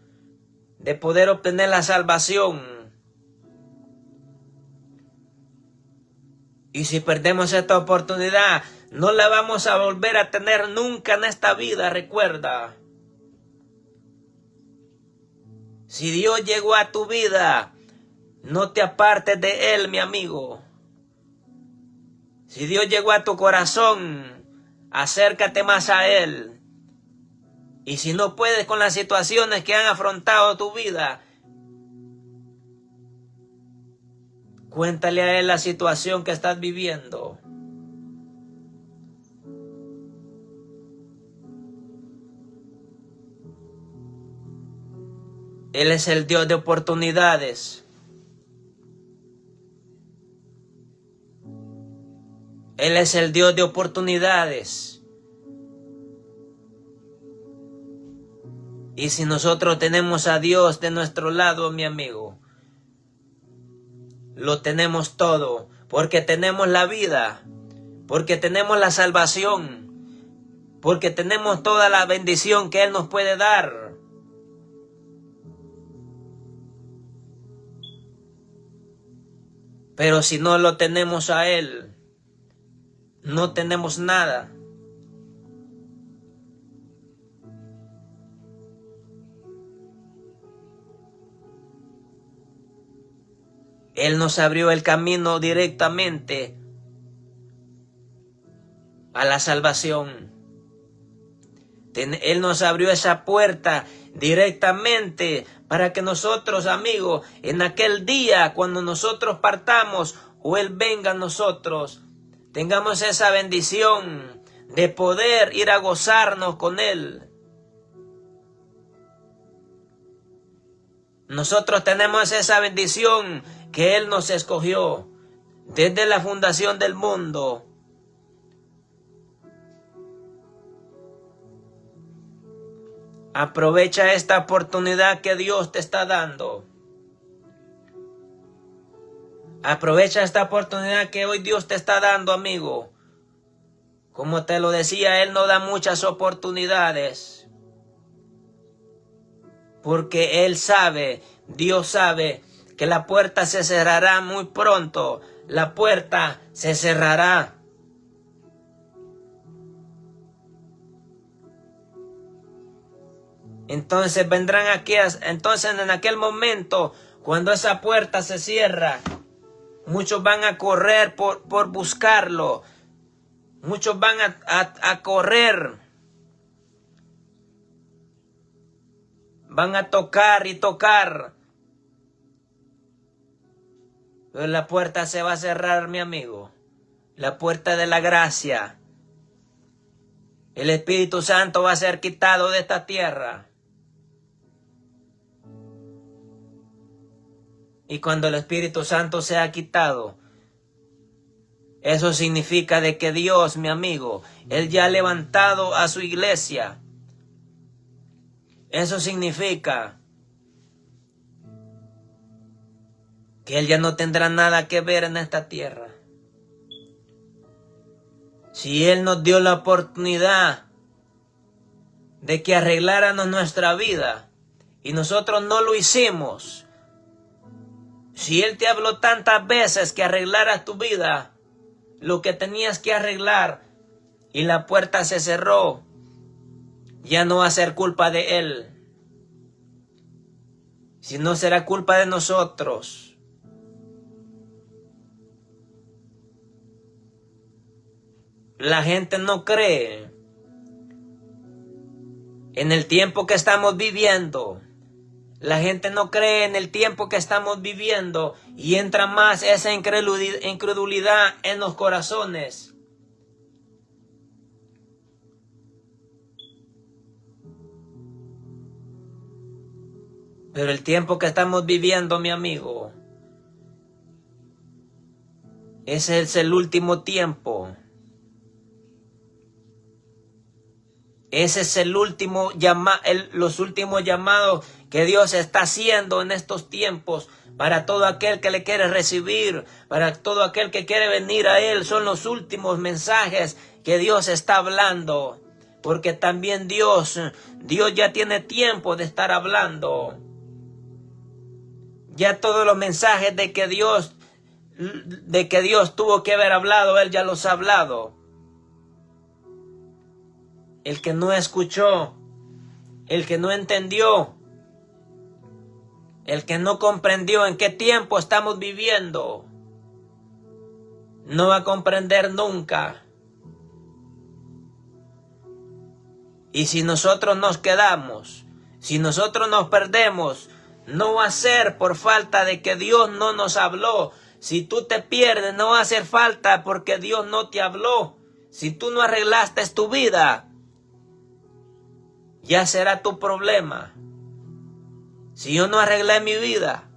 de poder obtener la salvación, y si perdemos esta oportunidad, no la vamos a volver a tener nunca en esta vida, recuerda. Si Dios llegó a tu vida, no te apartes de Él, mi amigo. Si Dios llegó a tu corazón, acércate más a Él. Y si no puedes con las situaciones que han afrontado tu vida, cuéntale a Él la situación que estás viviendo. Él es el Dios de oportunidades. Él es el Dios de oportunidades. Y si nosotros tenemos a Dios de nuestro lado, mi amigo, lo tenemos todo, porque tenemos la vida, porque tenemos la salvación, porque tenemos toda la bendición que Él nos puede dar. Pero si no lo tenemos a Él, no tenemos nada. Él nos abrió el camino directamente a la salvación. Él nos abrió esa puerta directamente para que nosotros, amigos, en aquel día, cuando nosotros partamos o Él venga a nosotros, tengamos esa bendición de poder ir a gozarnos con Él. Nosotros tenemos esa bendición que Él nos escogió desde la fundación del mundo. Aprovecha esta oportunidad que Dios te está dando. Aprovecha esta oportunidad que hoy Dios te está dando, amigo. Como te lo decía, Él no da muchas oportunidades. Porque Él sabe, Dios sabe, que la puerta se cerrará muy pronto. La puerta se cerrará. Entonces vendrán aquí, entonces en aquel momento, cuando esa puerta se cierra, muchos van a correr por buscarlo. Muchos van a correr. Van a tocar y tocar. Pero la puerta se va a cerrar, mi amigo. La puerta de la gracia. El Espíritu Santo va a ser quitado de esta tierra. Y cuando el Espíritu Santo se ha quitado, eso significa de que Dios, mi amigo, Él ya ha levantado a su iglesia. Eso significa que Él ya no tendrá nada que ver en esta tierra. Si Él nos dio la oportunidad de que arregláramos nuestra vida y nosotros no lo hicimos, si Él te habló tantas veces que arreglaras tu vida, lo que tenías que arreglar, y la puerta se cerró, ya no va a ser culpa de Él, sino será culpa de nosotros. La gente no cree en el tiempo que estamos viviendo. La gente no cree en el tiempo que estamos viviendo y entra más esa incredulidad en los corazones. Pero el tiempo que estamos viviendo, mi amigo, ese es el último tiempo. Ese es los últimos llamados que Dios está haciendo en estos tiempos para todo aquel que le quiere recibir, para todo aquel que quiere venir a Él. Son los últimos mensajes que Dios está hablando, porque también Dios ya tiene tiempo de estar hablando. Ya todos los mensajes de que Dios tuvo que haber hablado, Él ya los ha hablado. El que no escuchó, el que no entendió, el que no comprendió en qué tiempo estamos viviendo, no va a comprender nunca. Y si nosotros nos quedamos, si nosotros nos perdemos, no va a ser por falta de que Dios no nos habló. Si tú te pierdes, no va a hacer falta porque Dios no te habló. Si tú no arreglaste tu vida, ya será tu problema. Si yo no arreglé mi vida,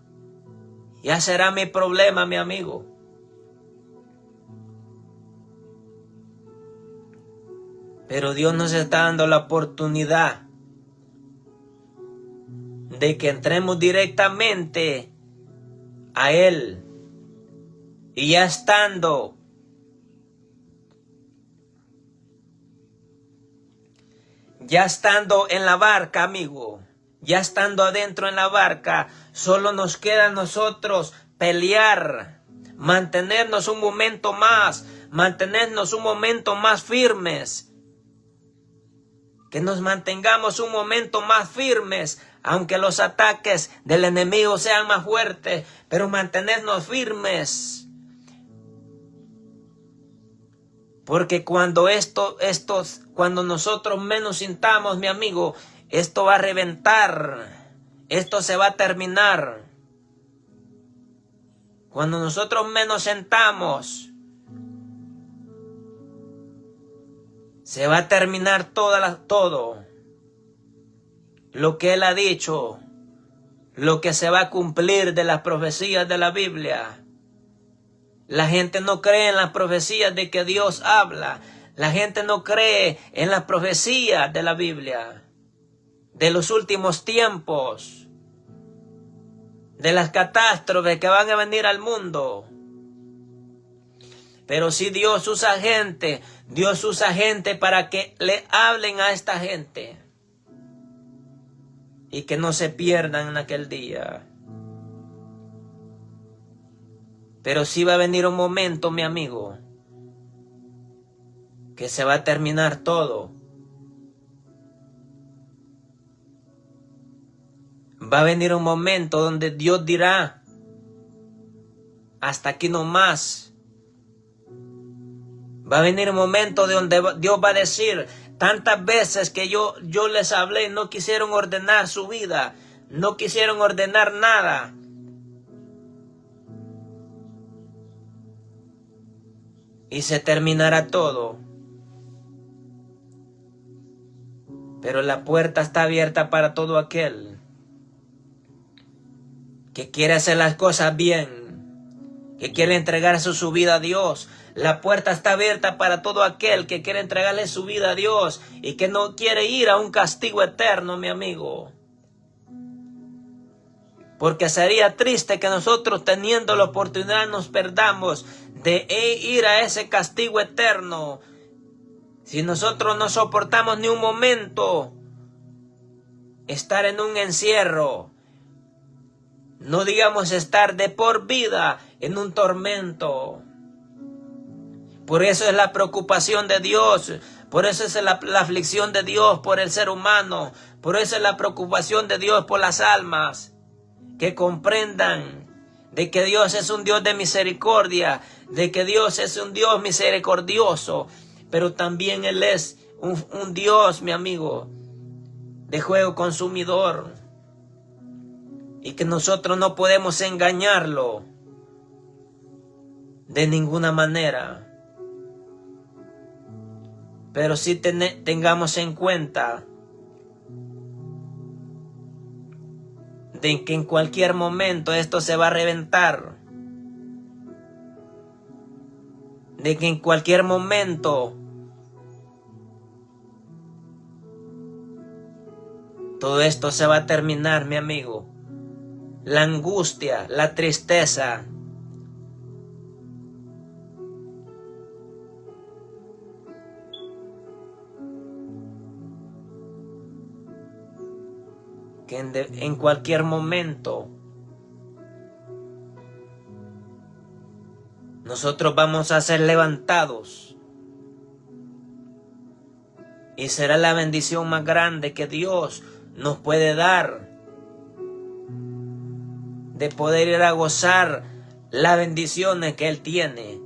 ya será mi problema, mi amigo. Pero Dios nos está dando la oportunidad de que entremos directamente a Él. Y ya estando en la barca, amigo, ya estando adentro en la barca, solo nos queda a nosotros pelear, mantenernos un momento más firmes. Que nos mantengamos un momento más firmes, aunque los ataques del enemigo sean más fuertes, pero mantenernos firmes. Porque cuando nosotros menos sintamos, mi amigo, esto va a reventar, esto se va a terminar. Cuando nosotros menos sentamos, se va a terminar todo lo que Él ha dicho, lo que se va a cumplir de las profecías de la Biblia. La gente no cree en las profecías de que Dios habla. La gente no cree en las profecías de la Biblia, de los últimos tiempos, de las catástrofes que van a venir al mundo. Pero si Dios usa gente para que le hablen a esta gente y que no se pierdan en aquel día. Pero sí va a venir un momento, mi amigo, que se va a terminar todo. Va a venir un momento donde Dios dirá, hasta aquí no más. Va a venir un momento donde Dios va a decir, tantas veces que yo les hablé, no quisieron ordenar su vida, no quisieron ordenar nada. Y se terminará todo. Pero la puerta está abierta para todo aquel que quiere hacer las cosas bien, que quiere entregar su vida a Dios. La puerta está abierta para todo aquel que quiere entregarle su vida a Dios y que no quiere ir a un castigo eterno, mi amigo. Porque sería triste que nosotros, teniendo la oportunidad, nos perdamos de ir a ese castigo eterno. Si nosotros no soportamos ni un momento estar en un encierro, no digamos estar de por vida en un tormento. Por eso es la preocupación de Dios, por eso es la aflicción de Dios por el ser humano, por eso es la preocupación de Dios por las almas, que comprendan de que Dios es un Dios de misericordia, de que Dios es un Dios misericordioso, pero también Él es un Dios, mi amigo, de fuego consumidor, y que nosotros no podemos engañarlo de ninguna manera. Pero sí tengamos en cuenta de que en cualquier momento esto se va a reventar, de que en cualquier momento todo esto se va a terminar, mi amigo. La angustia, la tristeza, que en cualquier momento nosotros vamos a ser levantados y será la bendición más grande que Dios nos puede dar, de poder ir a gozar las bendiciones que Él tiene.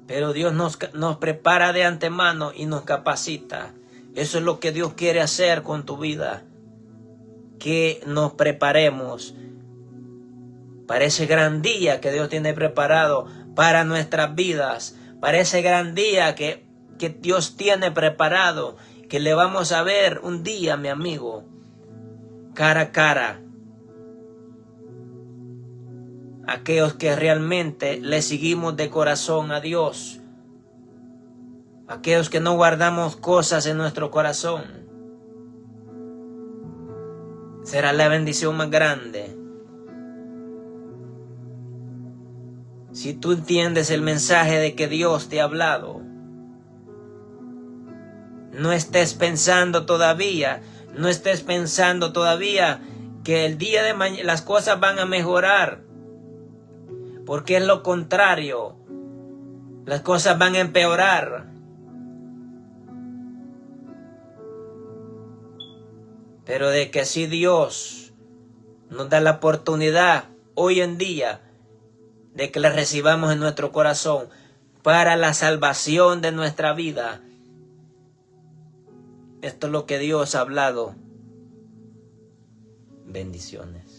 Pero Dios nos prepara de antemano y nos capacita. Eso es lo que Dios quiere hacer con tu vida, que nos preparemos para ese gran día que Dios tiene preparado para nuestras vidas, para ese gran día que Dios tiene preparado, que le vamos a ver un día, mi amigo, cara a cara. Aquellos que realmente le seguimos de corazón a Dios, aquellos que no guardamos cosas en nuestro corazón, será la bendición más grande. Si tú entiendes el mensaje de que Dios te ha hablado, no estés pensando todavía que el día de mañana las cosas van a mejorar, porque es lo contrario, las cosas van a empeorar. Pero de que si Dios nos da la oportunidad hoy en día de que la recibamos en nuestro corazón para la salvación de nuestra vida, esto es lo que Dios ha hablado. Bendiciones.